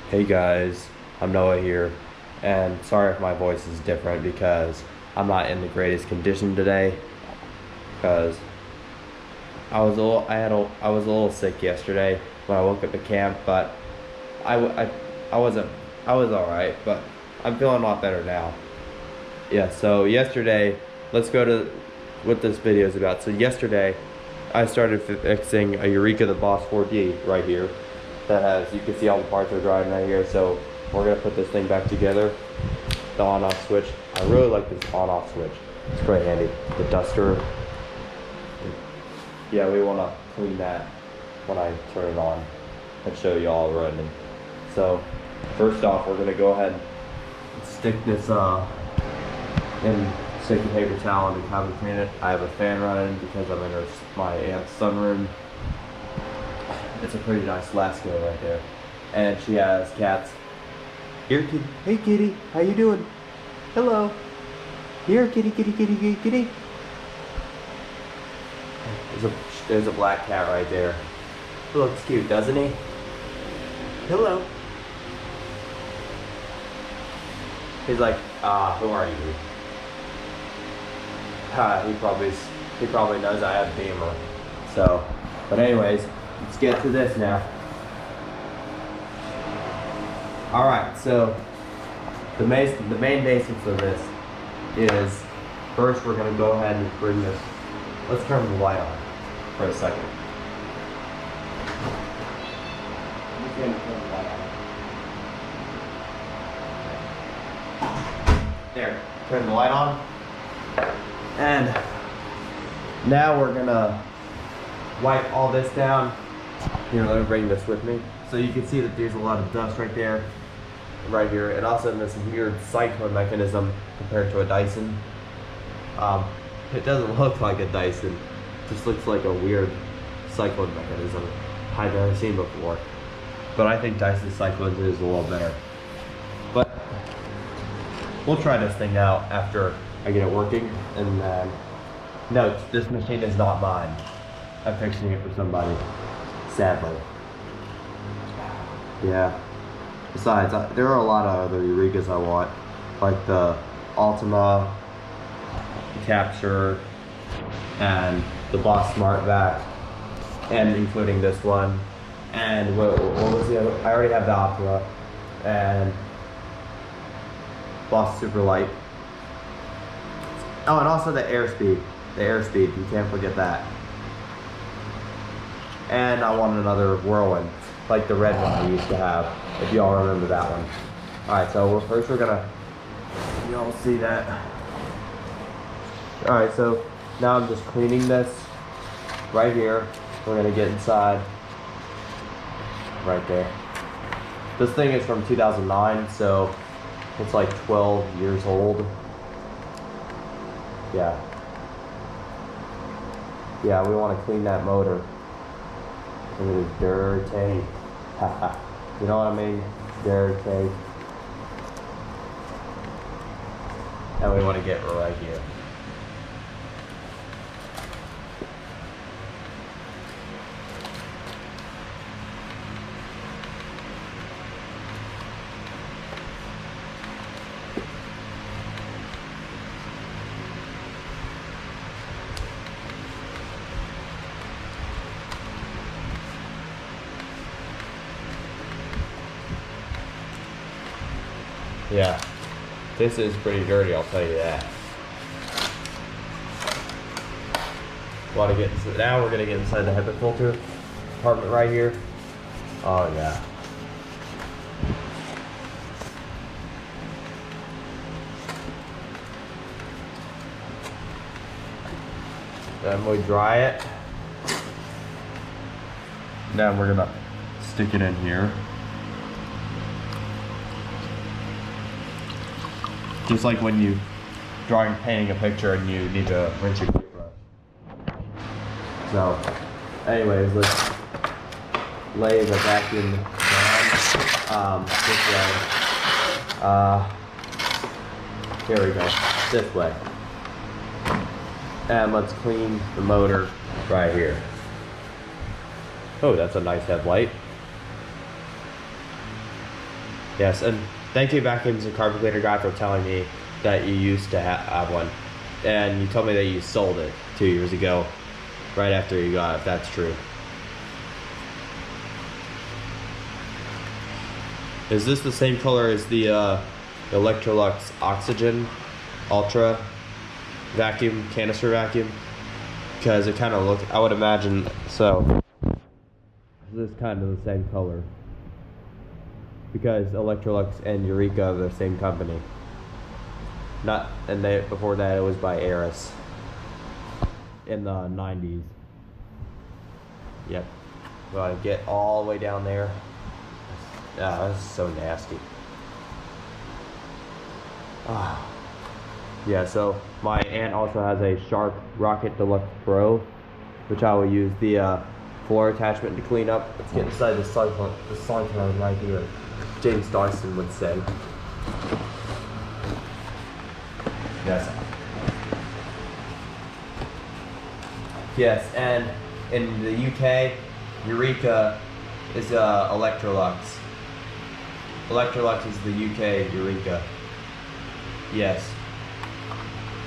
Hey guys, I'm Noah here, and sorry if my voice is different because I'm not in the greatest condition today. Because I was a little sick yesterday when I woke up at camp, but I, w- I wasn't, I was all right, but I'm feeling a lot better now. Yeah. So yesterday, let's go to what this video is about. So yesterday, I started fixing a Eureka the Boss 4D right here. That has, you can see all the parts are driving right here. So we're gonna put this thing back together. The on-off switch. I really like this on-off switch. It's quite handy. The duster. Yeah, we wanna clean that when I turn it on and show you all running. So first off, we're gonna go ahead and stick this in sticky paper towel and have it clean it. I have a fan running because I'm in my aunt's sunroom. It's a pretty nice Lasco right there. And she has cats. Here, kitty. Hey, kitty. How you doing? Hello. Here, kitty, kitty, kitty, kitty, kitty. There's a black cat right there. He looks cute, doesn't he? Hello. He's like, who are you? He probably knows I have Beamer. So, but anyways, let's get to this now. All right, so the main basics of this is first we're gonna go ahead and bring this. Let's turn the light on for a second. I'm just gonna turn the light on. There, turn the light on. And now we're gonna wipe all this down. Here, let me bring this with me. So you can see that there's a lot of dust right there, right here, and also in this weird cyclone mechanism compared to a Dyson. It doesn't look like a Dyson, it just looks like a weird cyclone mechanism I've never seen before. But I think Dyson cyclone is a little better. But we'll try this thing out after I get it working. And note, this machine is not mine. I'm fixing it for somebody, sadly. Yeah. Besides, there are a lot of other Eurekas I want, like the Ultima, the Capture, and the Boss Smart Vac, and including this one. And what was the other? I already have the Optima, and Boss Super Light. Oh, and also the Airspeed. The Airspeed, you can't forget that. And I want another Whirlwind, like the red one I used to have, if y'all remember that one. Alright, so first we're gonna, y'all see that. Alright, so now I'm just cleaning this right here. We're gonna get inside, right there. This thing is from 2009, so it's like 12 years old. Yeah. Yeah, we want to clean that motor. It is dirty. You know what I mean? Dirty. And we want to get right here. Yeah, this is pretty dirty, I'll tell you that. Want to get now? We're gonna get inside the HEPA filter compartment right here. Oh yeah. Then we dry it. Now we're gonna stick it in here. Just like when you painting a picture and you need to rinse your paintbrush. So, anyways, let's lay the vacuum down this way. Here we go, this way. And let's clean the motor right here. Oh, that's a nice headlight. Yes, and thank you, Vacuums and Carpet Cleaner guy, for telling me that you used to have one. And you told me that you sold it 2 years ago, right after you got it, if that's true. Is this the same color as the Electrolux Oxygen Ultra vacuum, canister vacuum? Because it kind of looks, I would imagine so. This is kind of the same color. Because Electrolux and Eureka are the same company. Before that it was by Aerus in the 90s. Yep. Gotta get all the way down there. Ah, this is so nasty. Ah. Yeah, so my aunt also has a Shark Rocket Deluxe Pro, which I will use the floor attachment to clean up. Let's get inside the cyclone right here. James Dyson would say. Yes. Yes, and in the UK, Eureka is Electrolux. Electrolux is the UK Eureka. Yes.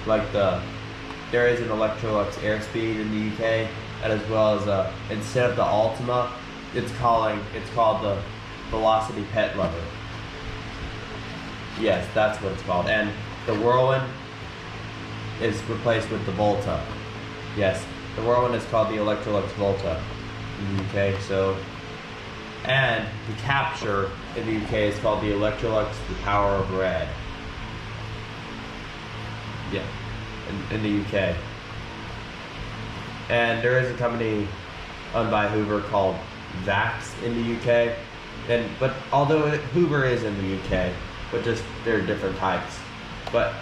Like there is an Electrolux Airspeed in the UK, and as well as instead of the Ultima, it's called the Velocity Pet Lover. Yes, that's what it's called. And the Whirlwind is replaced with the Volta. Yes, the Whirlwind is called the Electrolux Volta in the UK. So, and the Capture in the UK is called the Electrolux The Power of Red. Yeah, in the UK. And there is a company owned by Hoover called Vax in the UK. But although Hoover is in the UK, but just there are different types. But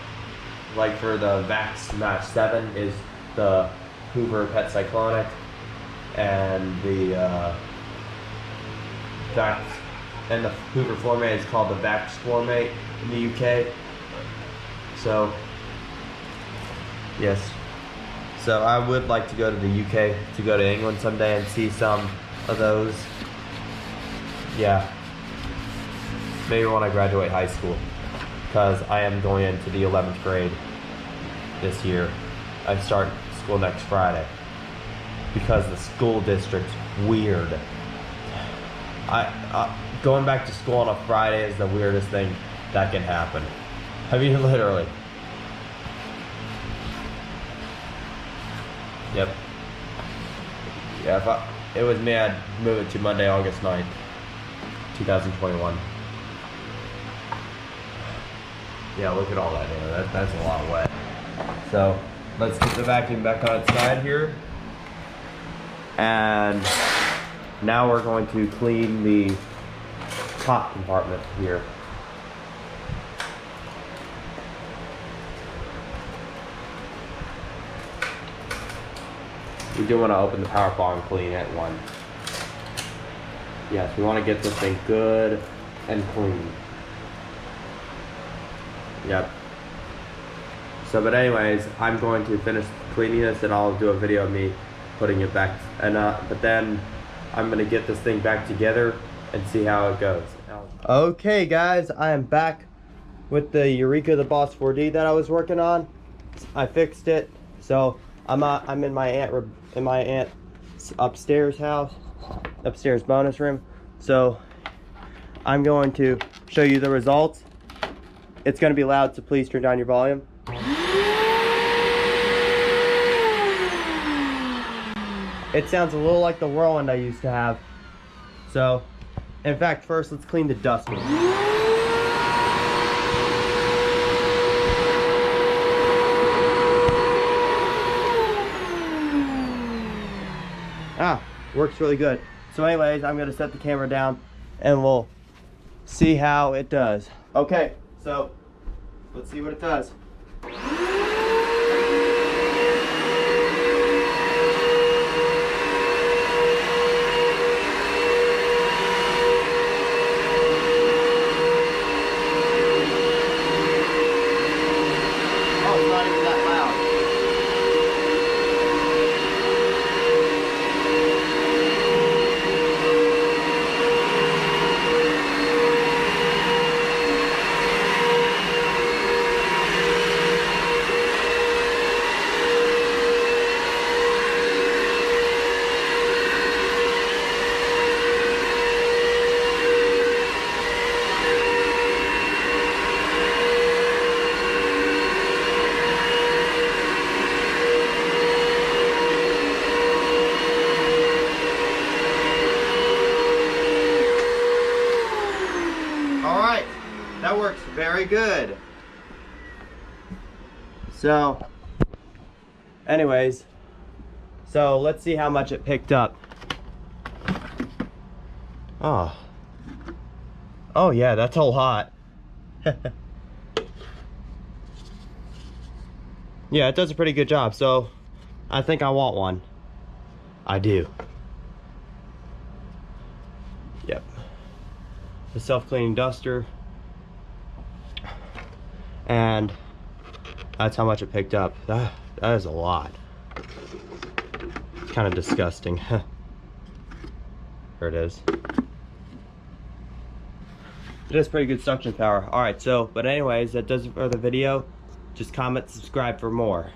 like for the Vax Match 7 is the Hoover Pet Cyclonic, and the Vax and the Hoover Floormate is called the Vax Floormate in the UK. So yes. So I would like to go to the UK, to go to England someday and see some of those. Yeah. Maybe when I graduate high school, because I am going into the 11th grade this year. I start school next Friday because the school district's weird. Going back to school on a Friday is the weirdest thing that can happen. I mean, literally. Yep. Yeah, if it was me, I'd move it to Monday, August 9th, 2021. Yeah, look at all that air. That's a lot of wet. So let's get the vacuum back on its side here. And now we're going to clean the top compartment here. We do want to open the power claw and clean it one. Yes, we want to get this thing good and clean. Yep. So, but anyways, I'm going to finish cleaning this, and I'll do a video of me putting it back. And but then I'm gonna get this thing back together and see how it goes. Okay, guys, I am back with the Eureka the Boss 4D that I was working on. I fixed it, so I'm in my aunt's upstairs bonus room. So I'm going to show you the results. It's going to be loud, so please turn down your volume. It sounds a little like the Whirlwind I used to have. So, in fact, first let's clean the duster. Works really good. So anyways, I'm going to set the camera down and we'll see how it does. Okay, so let's see what it does. that works very good. So, anyways, so let's see how much it picked up. Oh. Oh yeah, that's a lot. Yeah, it does a pretty good job, so I think I want one. I do. Yep. The self-cleaning duster. And that's how much it picked up. That is a lot. It's kind of disgusting. There it is. It has pretty good suction power. Alright, so, but anyways, that does it for the video. Just comment, subscribe for more.